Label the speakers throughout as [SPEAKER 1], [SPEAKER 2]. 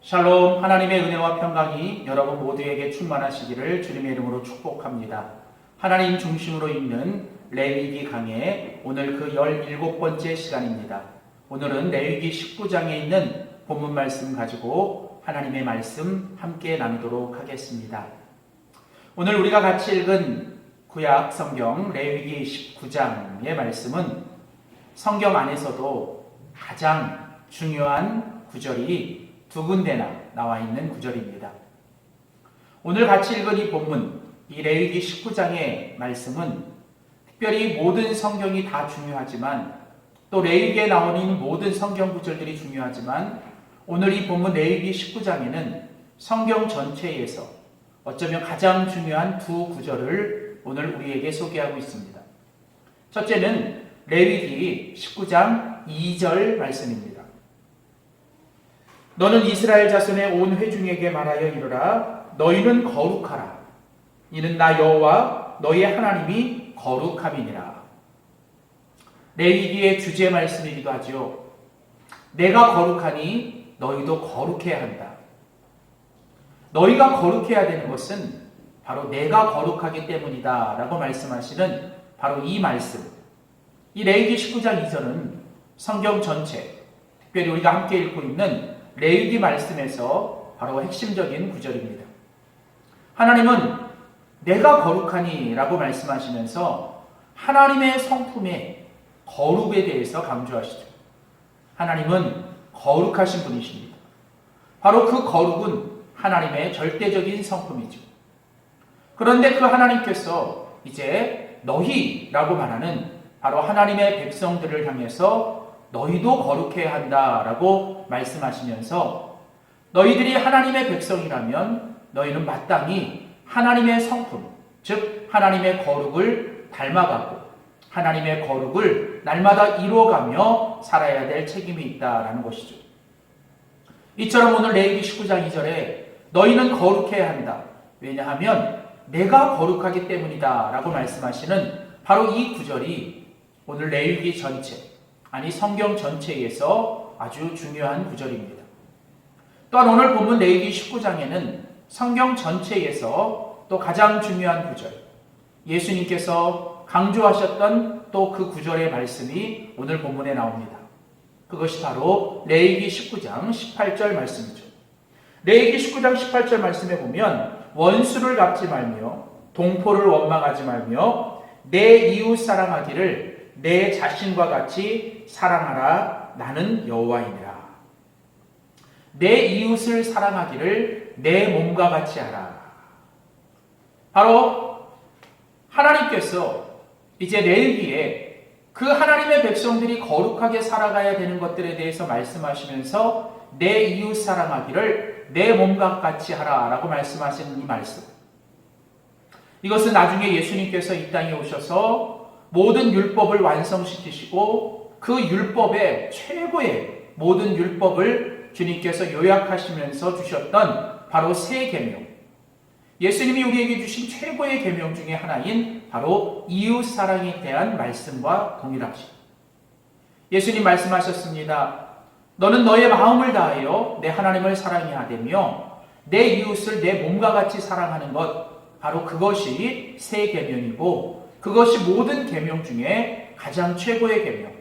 [SPEAKER 1] 샬롬, 하나님의 은혜와 평강이 여러분 모두에게 충만하시기를 주님의 이름으로 축복합니다. 하나님 중심으로 읽는 레위기 강의 오늘 그 17번째 시간입니다. 오늘은 레위기 19장에 있는 본문 말씀 가지고 하나님의 말씀 함께 나누도록 하겠습니다. 오늘 우리가 같이 읽은 구약 성경 레위기 19장의 말씀은 성경 안에서도 가장 중요한 구절이 두 군데나 나와 있는 구절입니다. 오늘 같이 읽은 이 본문, 이 레위기 19장의 말씀은 특별히 모든 성경이 다 중요하지만 또 레위기에 나오는 모든 성경 구절들이 중요하지만 오늘 이 본문 레위기 19장에는 성경 전체에서 어쩌면 가장 중요한 두 구절을 오늘 우리에게 소개하고 있습니다. 첫째는 레위기 19장 2절 말씀입니다. 너는 이스라엘 자손의 온 회중에게 말하여 이르라. 너희는 거룩하라. 이는 나 여호와 너희의 하나님이 거룩함이니라. 레위기의 주제 말씀이기도 하죠. 내가 거룩하니 너희도 거룩해야 한다. 너희가 거룩해야 되는 것은 바로 내가 거룩하기 때문이다 라고 말씀하시는 바로 이 말씀. 이 레위기 19장 2절은 성경 전체, 특별히 우리가 함께 읽고 있는 레위기 말씀에서 바로 핵심적인 구절입니다. 하나님은 내가 거룩하니 라고 말씀하시면서 하나님의 성품의 거룩에 대해서 강조하시죠. 하나님은 거룩하신 분이십니다. 바로 그 거룩은 하나님의 절대적인 성품이죠. 그런데 그 하나님께서 이제 너희라고 말하는 바로 하나님의 백성들을 향해서 너희도 거룩해야 한다라고 말씀하시면서 너희들이 하나님의 백성이라면 너희는 마땅히 하나님의 성품, 즉 하나님의 거룩을 닮아가고 하나님의 거룩을 날마다 이루어가며 살아야 될 책임이 있다라는 것이죠. 이처럼 오늘 레위기 19장 2절에 너희는 거룩해야 한다. 왜냐하면 내가 거룩하기 때문이다 라고 말씀하시는 바로 이 구절이 오늘 레위기 전체, 아니 성경 전체에서 아주 중요한 구절입니다. 또한 오늘 본문 레위기 19장에는 성경 전체에서 또 가장 중요한 구절, 예수님께서 강조하셨던 또 그 구절의 말씀이 오늘 본문에 나옵니다. 그것이 바로 레위기 19장 18절 말씀이죠. 레위기 19장 18절 말씀에 보면 원수를 갚지 말며 동포를 원망하지 말며 내 이웃 사랑하기를 내 자신과 같이 사랑하라. 나는 여호와이니라. 내 이웃을 사랑하기를 내 몸과 같이 하라. 바로 하나님께서 이제 레위기에 그 하나님의 백성들이 거룩하게 살아가야 되는 것들에 대해서 말씀하시면서 내 이웃 사랑하기를 내 몸과 같이 하라 라고 말씀하시는 이 말씀. 이것은 나중에 예수님께서 이 땅에 오셔서 모든 율법을 완성시키시고 그 율법의 최고의 모든 율법을 주님께서 요약하시면서 주셨던 바로 세 계명. 예수님이 우리에게 주신 최고의 계명 중에 하나인 바로 이웃 사랑에 대한 말씀과 동일하죠. 예수님 말씀하셨습니다. 너는 너의 마음을 다하여 내 하나님을 사랑해야 되며 내 이웃을 내 몸과 같이 사랑하는 것, 바로 그것이 세 계명이고 그것이 모든 계명 중에 가장 최고의 계명,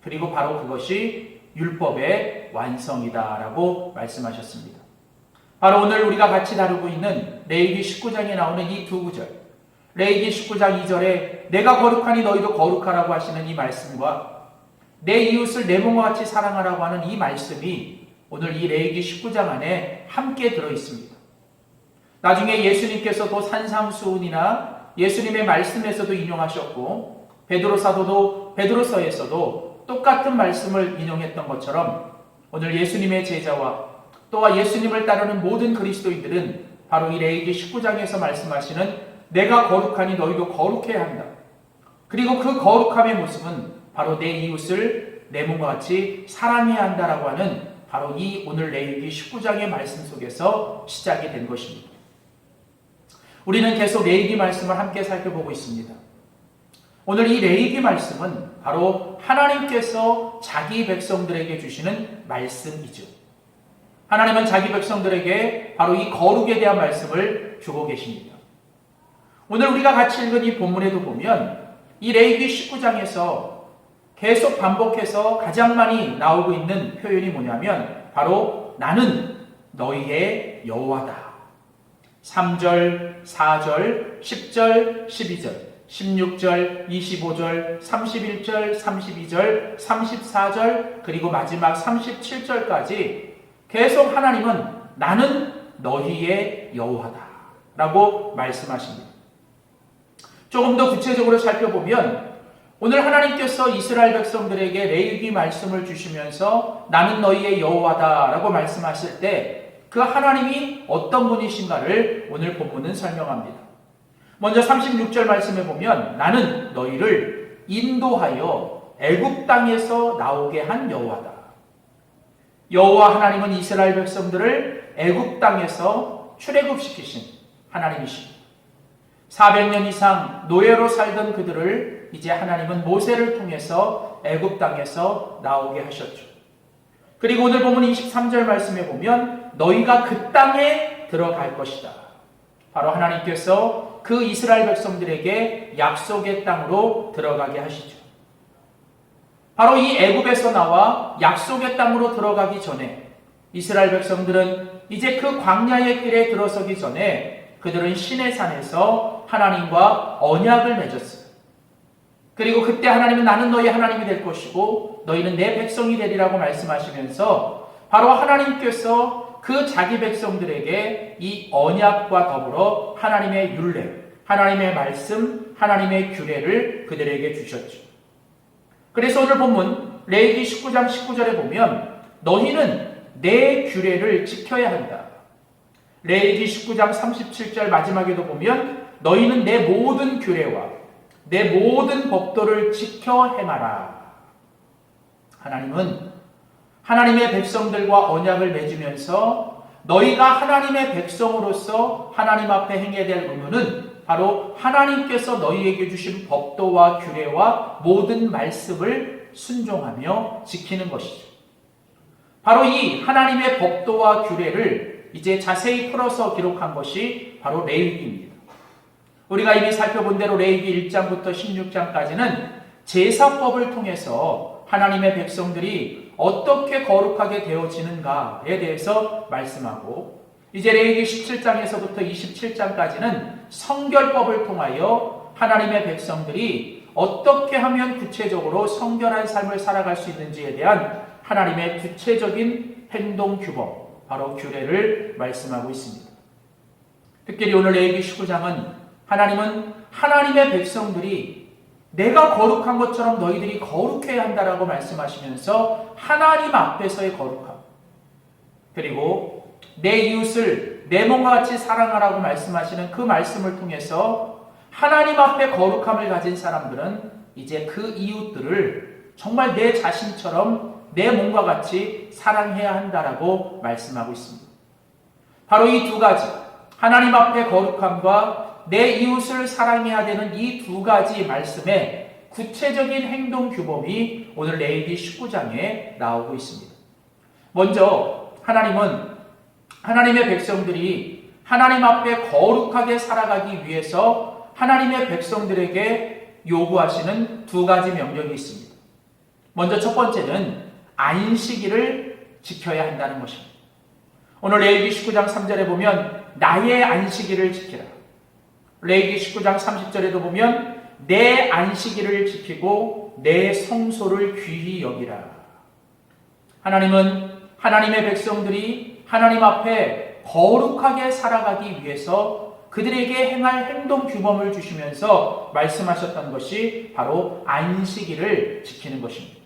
[SPEAKER 1] 그리고 바로 그것이 율법의 완성이다라고 말씀하셨습니다. 바로 오늘 우리가 같이 다루고 있는 레위기 19장에 나오는 이 두 구절, 레위기 19장 2절에 내가 거룩하니 너희도 거룩하라고 하시는 이 말씀과 내 이웃을 내 몸과 같이 사랑하라고 하는 이 말씀이 오늘 이 레위기 19장 안에 함께 들어있습니다. 나중에 예수님께서도 산상수훈이나 예수님의 말씀에서도 인용하셨고 베드로 사도도 베드로서에서도 똑같은 말씀을 인용했던 것처럼 오늘 예수님의 제자와 또한 예수님을 따르는 모든 그리스도인들은 바로 이 레위기 19장에서 말씀하시는 내가 거룩하니 너희도 거룩해야 한다. 그리고 그 거룩함의 모습은 바로 내 이웃을 내 몸과 같이 사랑해야 한다라고 하는 바로 이 오늘 레위기 19장의 말씀 속에서 시작이 된 것입니다. 우리는 계속 레위기 말씀을 함께 살펴보고 있습니다. 오늘 이 레위기 말씀은 바로 하나님께서 자기 백성들에게 주시는 말씀이죠. 하나님은 자기 백성들에게 바로 이 거룩에 대한 말씀을 주고 계십니다. 오늘 우리가 같이 읽은 이 본문에도 보면 이 레위기 19장에서 계속 반복해서 가장 많이 나오고 있는 표현이 뭐냐면 바로 나는 너희의 여호와다. 3절, 4절, 10절, 12절, 16절, 25절, 31절, 32절, 34절, 그리고 마지막 37절까지 계속 하나님은 나는 너희의 여호와다 라고 말씀하십니다. 조금 더 구체적으로 살펴보면 오늘 하나님께서 이스라엘 백성들에게 레위기 말씀을 주시면서 나는 너희의 여호와다 라고 말씀하실 때 그 하나님이 어떤 분이신가를 오늘 본문은 설명합니다. 먼저 36절 말씀에 보면 나는 너희를 인도하여 애굽 땅에서 나오게 한 여호와다. 여호와 하나님은 이스라엘 백성들을 애굽 땅에서 출애굽시키신 하나님이십니다. 400년 이상 노예로 살던 그들을 이제 하나님은 모세를 통해서 애굽 땅에서 나오게 하셨죠. 그리고 오늘 보면 23절 말씀에 보면 너희가 그 땅에 들어갈 것이다. 바로 하나님께서 그 이스라엘 백성들에게 약속의 땅으로 들어가게 하시죠. 바로 이 애굽에서 나와 약속의 땅으로 들어가기 전에 이스라엘 백성들은 이제 그 광야의 길에 들어서기 전에 그들은 시내산에서 하나님과 언약을 맺었어요. 그리고 그때 하나님은 나는 너희 하나님이 될 것이고 너희는 내 백성이 되리라고 말씀하시면서 바로 하나님께서 그 자기 백성들에게 이 언약과 더불어 하나님의 율례, 하나님의 말씀, 하나님의 규례를 그들에게 주셨죠. 그래서 오늘 본문 레위기 19장 19절에 보면 너희는 내 규례를 지켜야 한다. 레위기 19장 37절 마지막에도 보면 너희는 내 모든 규례와 내 모든 법도를 지켜 행하라. 하나님은 하나님의 백성들과 언약을 맺으면서 너희가 하나님의 백성으로서 하나님 앞에 행해야 될 의무는 바로 하나님께서 너희에게 주신 법도와 규례와 모든 말씀을 순종하며 지키는 것이죠. 바로 이 하나님의 법도와 규례를 이제 자세히 풀어서 기록한 것이 바로 레위기입니다. 우리가 이미 살펴본 대로 레위기 1장부터 16장까지는 제사법을 통해서 하나님의 백성들이 어떻게 거룩하게 되어지는가에 대해서 말씀하고 이제 레위기 17장에서부터 27장까지는 성결법을 통하여 하나님의 백성들이 어떻게 하면 구체적으로 성결한 삶을 살아갈 수 있는지에 대한 하나님의 구체적인 행동 규범, 바로 규례를 말씀하고 있습니다. 특별히 오늘 레위기 19장은 하나님은 하나님의 백성들이 내가 거룩한 것처럼 너희들이 거룩해야 한다라고 말씀하시면서 하나님 앞에서의 거룩함, 그리고 내 이웃을 내 몸과 같이 사랑하라고 말씀하시는 그 말씀을 통해서 하나님 앞에 거룩함을 가진 사람들은 이제 그 이웃들을 정말 내 자신처럼 내 몸과 같이 사랑해야 한다라고 말씀하고 있습니다. 바로 이 두 가지, 하나님 앞에 거룩함과 내 이웃을 사랑해야 되는 이 두 가지 말씀의 구체적인 행동 규범이 오늘 레위기 19장에 나오고 있습니다. 먼저 하나님은 하나님의 백성들이 하나님 앞에 거룩하게 살아가기 위해서 하나님의 백성들에게 요구하시는 두 가지 명령이 있습니다. 먼저 첫 번째는 안식일을 지켜야 한다는 것입니다. 오늘 레위기 19장 3절에 보면 나의 안식일을 지키라. 레위기 19장 30절에도 보면 내 안식일을 지키고 내 성소를 귀히 여기라. 하나님은 하나님의 백성들이 하나님 앞에 거룩하게 살아가기 위해서 그들에게 행할 행동 규범을 주시면서 말씀하셨던 것이 바로 안식일을 지키는 것입니다.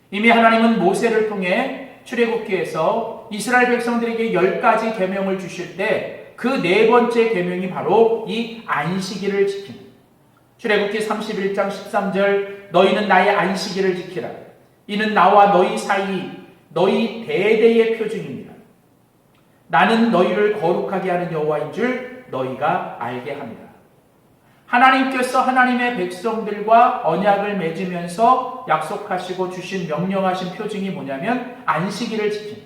[SPEAKER 1] 이미 하나님은 모세를 통해 출애굽기에서 이스라엘 백성들에게 10가지 계명을 주실 때 그 네 번째 계명이 바로 이 안식일을 지키는, 출애굽기 31장 13절 너희는 나의 안식일을 지키라. 이는 나와 너희 사이 너희 대대의 표징입니다. 나는 너희를 거룩하게 하는 여호와인 줄 너희가 알게 합니다. 하나님께서 하나님의 백성들과 언약을 맺으면서 약속하시고 주신 명령하신 표징이 뭐냐면 안식일을 지키는,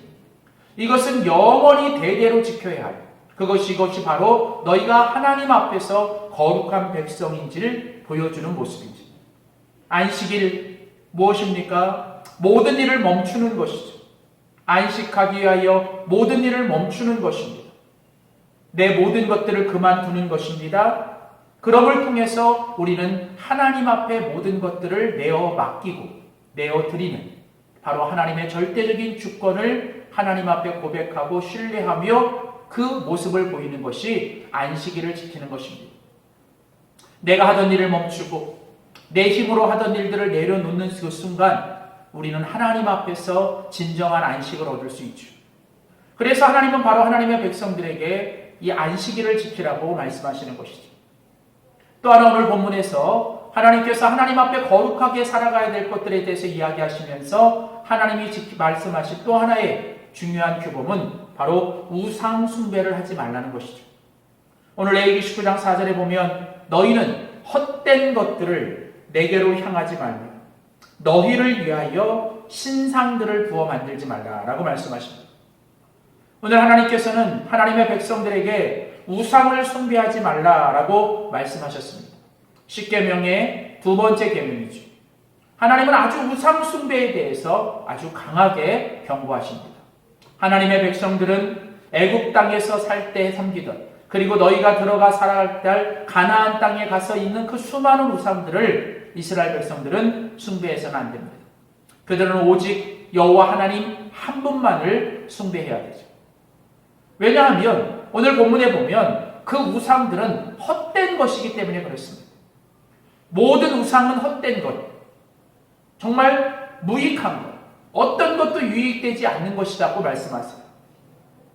[SPEAKER 1] 이것은 영원히 대대로 지켜야 할 이것이 바로 너희가 하나님 앞에서 거룩한 백성인지를 보여주는 모습이지. 안식일 무엇입니까? 모든 일을 멈추는 것이죠. 안식하기 위하여 모든 일을 멈추는 것입니다. 내 모든 것들을 그만두는 것입니다. 그럼을 통해서 우리는 하나님 앞에 모든 것들을 내어 맡기고 내어 드리는 바로 하나님의 절대적인 주권을 하나님 앞에 고백하고 신뢰하며 그 모습을 보이는 것이 안식일을 지키는 것입니다. 내가 하던 일을 멈추고 내 힘으로 하던 일들을 내려놓는 그 순간 우리는 하나님 앞에서 진정한 안식을 얻을 수 있죠. 그래서 하나님은 바로 하나님의 백성들에게 이 안식일을 지키라고 말씀하시는 것이죠. 또 하나 오늘 본문에서 하나님께서 하나님 앞에 거룩하게 살아가야 될 것들에 대해서 이야기하시면서 하나님이 말씀하신 또 하나의 중요한 규범은 바로 우상 숭배를 하지 말라는 것이죠. 오늘 레위기 19장 4절에 보면 너희는 헛된 것들을 내게로 향하지 말며 너희를 위하여 신상들을 부어 만들지 말라라고 말씀하십니다. 오늘 하나님께서는 하나님의 백성들에게 우상을 숭배하지 말라라고 말씀하셨습니다. 십계명의 두 번째 계명이죠. 하나님은 아주 우상 숭배에 대해서 아주 강하게 경고하십니다. 하나님의 백성들은 애굽 땅에서 살 때 섬기던 그리고 너희가 들어가 살아갈 때 가나안 땅에 가서 있는 그 수많은 우상들을 이스라엘 백성들은 숭배해서는 안 됩니다. 그들은 오직 여호와 하나님 한 분만을 숭배해야 되죠. 왜냐하면 오늘 본문에 보면 그 우상들은 헛된 것이기 때문에 그렇습니다. 모든 우상은 헛된 것, 정말 무익한 것, 어떤 것도 유익되지 않는 것이라고 말씀하세요.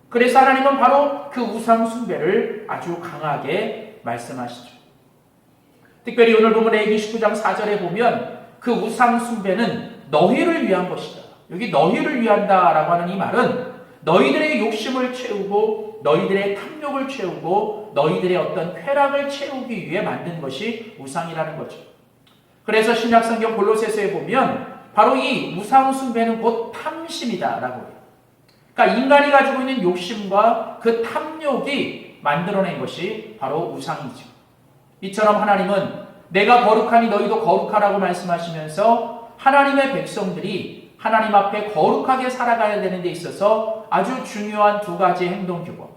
[SPEAKER 1] 그래서 하나님은 바로 그 우상 숭배를 아주 강하게 말씀하시죠. 특별히 오늘 보면 레위기 19장 4절에 보면 그 우상 숭배는 너희를 위한 것이다. 여기 너희를 위한다라고 하는 이 말은 너희들의 욕심을 채우고 너희들의 탐욕을 채우고 너희들의 어떤 쾌락을 채우기 위해 만든 것이 우상이라는 거죠. 그래서 신약성경 골로새서에 보면 바로 이 우상 숭배는 곧 탐심이다라고 해요. 그러니까 인간이 가지고 있는 욕심과 그 탐욕이 만들어낸 것이 바로 우상이죠. 이처럼 하나님은 내가 거룩하니 너희도 거룩하라고 말씀하시면서 하나님의 백성들이 하나님 앞에 거룩하게 살아가야 되는 데 있어서 아주 중요한 두 가지 행동 규범,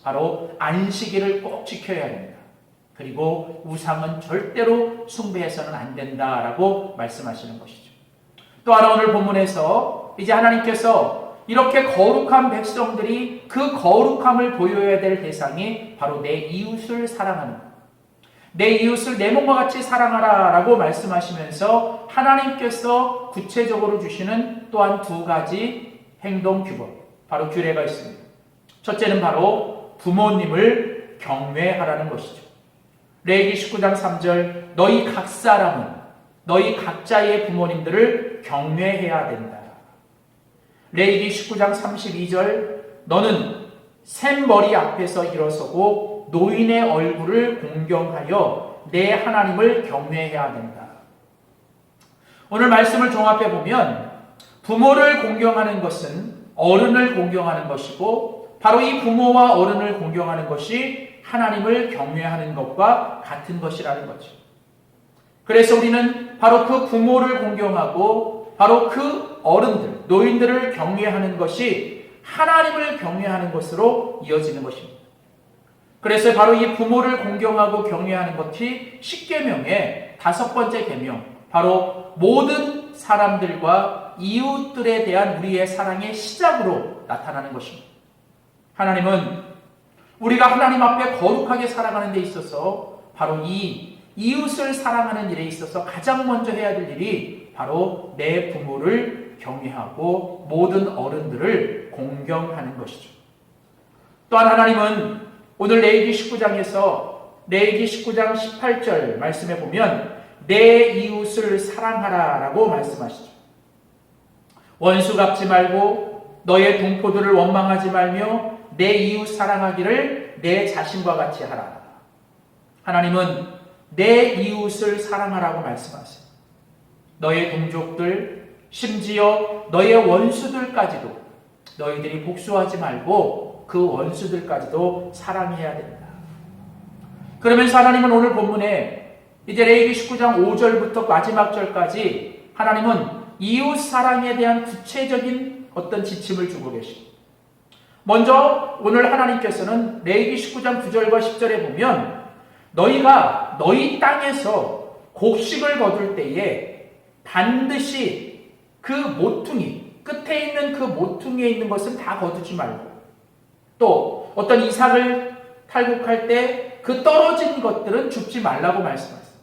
[SPEAKER 1] 바로 안식일을 꼭 지켜야 합니다. 그리고 우상은 절대로 숭배해서는 안 된다라고 말씀하시는 것이죠. 또 하나 오늘 본문에서 이제 하나님께서 이렇게 거룩한 백성들이 그 거룩함을 보여야 될 대상이 바로 내 이웃을 사랑하는 것. 내 이웃을 내 몸과 같이 사랑하라 라고 말씀하시면서 하나님께서 구체적으로 주시는 또한 두 가지 행동 규범, 바로 규례가 있습니다. 첫째는 바로 부모님을 경외하라는 것이죠. 레위기 19장 3절 너희 각 사람은 너희 각자의 부모님들을 경외해야 된다. 레위기 19장 32절 너는 샘머리 앞에서 일어서고 노인의 얼굴을 공경하여 내 하나님을 경외해야 된다. 오늘 말씀을 종합해 보면 부모를 공경하는 것은 어른을 공경하는 것이고 바로 이 부모와 어른을 공경하는 것이 하나님을 경외하는 것과 같은 것이라는 거죠. 그래서 우리는 바로 그 부모를 공경하고 바로 그 어른들, 노인들을 경외하는 것이 하나님을 경외하는 것으로 이어지는 것입니다. 그래서 바로 이 부모를 공경하고 경외하는 것이 십계명의 다섯 번째 계명, 바로 모든 사람들과 이웃들에 대한 우리의 사랑의 시작으로 나타나는 것입니다. 하나님은 우리가 하나님 앞에 거룩하게 살아가는 데 있어서 바로 이 이웃을 사랑하는 일에 있어서 가장 먼저 해야 될 일이 바로 내 부모를 경외하고 모든 어른들을 공경하는 것이죠. 또한 하나님은 오늘 레위기 19장에서 레위기 19장 18절 말씀에 보면 내 이웃을 사랑하라 라고 말씀하시죠. 원수 갚지 말고 너의 동포들을 원망하지 말며 내 이웃 사랑하기를 내 자신과 같이 하라. 하나님은 내 이웃을 사랑하라고 말씀하세요. 너의 동족들, 심지어 너의 원수들까지도 너희들이 복수하지 말고 그 원수들까지도 사랑해야 된다. 그러면서 하나님은 오늘 본문에 이제 레위기 19장 5절부터 마지막 절까지 하나님은 이웃 사랑에 대한 구체적인 어떤 지침을 주고 계십니다. 먼저 오늘 하나님께서는 레위기 19장 9절과 10절에 보면 너희가 너희 땅에서 곡식을 거둘 때에 반드시 그 모퉁이, 끝에 있는 그 모퉁이에 있는 것은 다 거두지 말고, 또 어떤 이삭을 탈곡할 때 그 떨어진 것들은 줍지 말라고 말씀하셨습니다.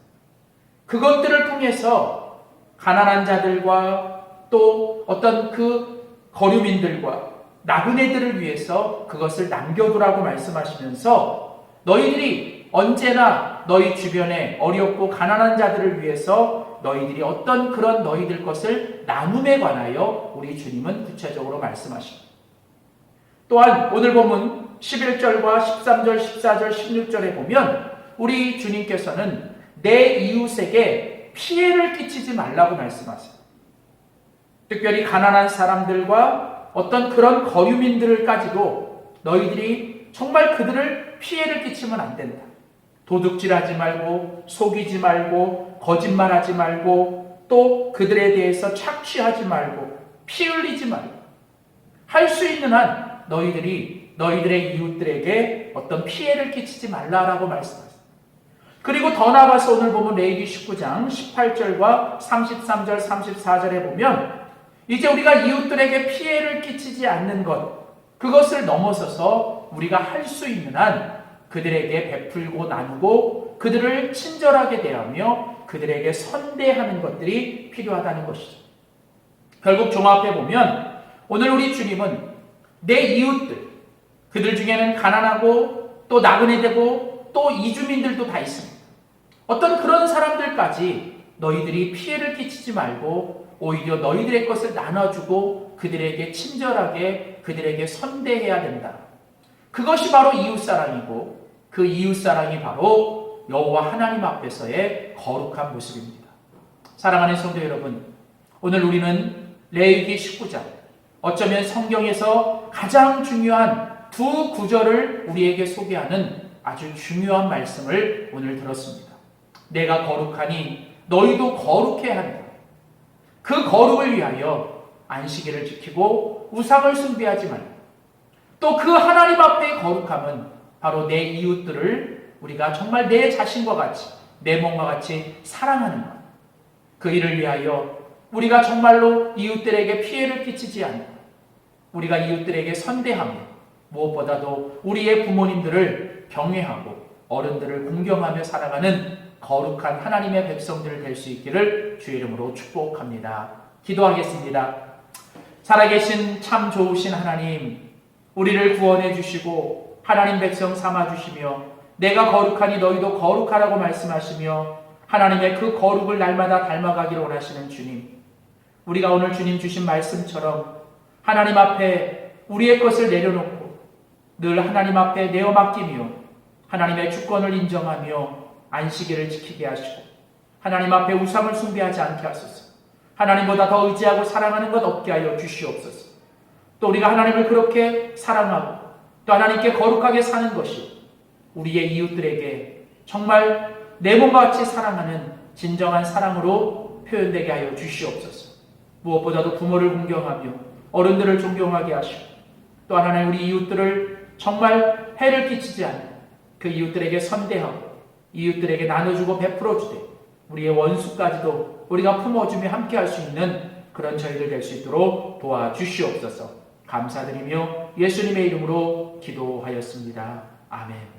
[SPEAKER 1] 그것들을 통해서 가난한 자들과 또 어떤 그 거류민들과 나그네들을 위해서 그것을 남겨두라고 말씀하시면서 너희들이 언제나 너희 주변에 어렵고 가난한 자들을 위해서 너희들이 어떤 그런 너희들 것을 나눔에 관하여 우리 주님은 구체적으로 말씀하십니다. 또한 오늘 본문 11절과 13절, 14절, 16절에 보면 우리 주님께서는 내 이웃에게 피해를 끼치지 말라고 말씀하세요. 특별히 가난한 사람들과 어떤 그런 거류민들까지도 너희들이 정말 그들을 피해를 끼치면 안 된다. 도둑질하지 말고, 속이지 말고, 거짓말하지 말고, 또 그들에 대해서 착취하지 말고, 피 흘리지 말고, 할 수 있는 한 너희들이 너희들의 이웃들에게 어떤 피해를 끼치지 말라라고 말씀하셨습니다. 그리고 더 나아가서 오늘 보면 레위기 19장 18절과 33절, 34절에 보면 이제 우리가 이웃들에게 피해를 끼치지 않는 것, 그것을 넘어서서 우리가 할 수 있는 한 그들에게 베풀고 나누고 그들을 친절하게 대하며 그들에게 선대하는 것들이 필요하다는 것이죠. 결국 종합해 보면 오늘 우리 주님은 내 이웃들, 그들 중에는 가난하고 또 나그네되고 또 이주민들도 다 있습니다. 어떤 그런 사람들까지 너희들이 피해를 끼치지 말고 오히려 너희들의 것을 나눠주고 그들에게 친절하게 그들에게 선대해야 된다. 그것이 바로 이웃사랑이고 그 이웃사랑이 바로 여호와 하나님 앞에서의 거룩한 모습입니다. 사랑하는 성도 여러분, 오늘 우리는 레위기 19장, 어쩌면 성경에서 가장 중요한 두 구절을 우리에게 소개하는 아주 중요한 말씀을 오늘 들었습니다. 내가 거룩하니 너희도 거룩해야 한다. 그 거룩을 위하여 안식일을 지키고 우상을 숭배하지 말고, 또 그 하나님 앞의 거룩함은 바로 내 이웃들을 우리가 정말 내 자신과 같이, 내 몸과 같이 사랑하는 것. 그 일을 위하여 우리가 정말로 이웃들에게 피해를 끼치지 않고 우리가 이웃들에게 선대하며 무엇보다도 우리의 부모님들을 경외하고 어른들을 공경하며 살아가는 거룩한 하나님의 백성들 될 수 있기를 주의 이름으로 축복합니다. 기도하겠습니다. 살아계신 참 좋으신 하나님, 우리를 구원해 주시고 하나님 백성 삼아 주시며 내가 거룩하니 너희도 거룩하라고 말씀하시며 하나님의 그 거룩을 날마다 닮아가기를 원하시는 주님, 우리가 오늘 주님 주신 말씀처럼 하나님 앞에 우리의 것을 내려놓고 늘 하나님 앞에 내어 맡기며 하나님의 주권을 인정하며 안식일을 지키게 하시고 하나님 앞에 우상을 숭배하지 않게 하소서. 하나님보다 더 의지하고 사랑하는 것 없게 하여 주시옵소서. 또 우리가 하나님을 그렇게 사랑하고 또 하나님께 거룩하게 사는 것이 우리의 이웃들에게 정말 내 몸과 같이 사랑하는 진정한 사랑으로 표현되게 하여 주시옵소서. 무엇보다도 부모를 공경하며 어른들을 존경하게 하시고 또 하나님 우리 이웃들을 정말 해를 끼치지 않는 그 이웃들에게 선대하고 이웃들에게 나눠주고 베풀어주되 우리의 원수까지도 우리가 품어주며 함께할 수 있는 그런 저희들 될 수 있도록 도와주시옵소서. 감사드리며 예수님의 이름으로 기도하였습니다. 아멘.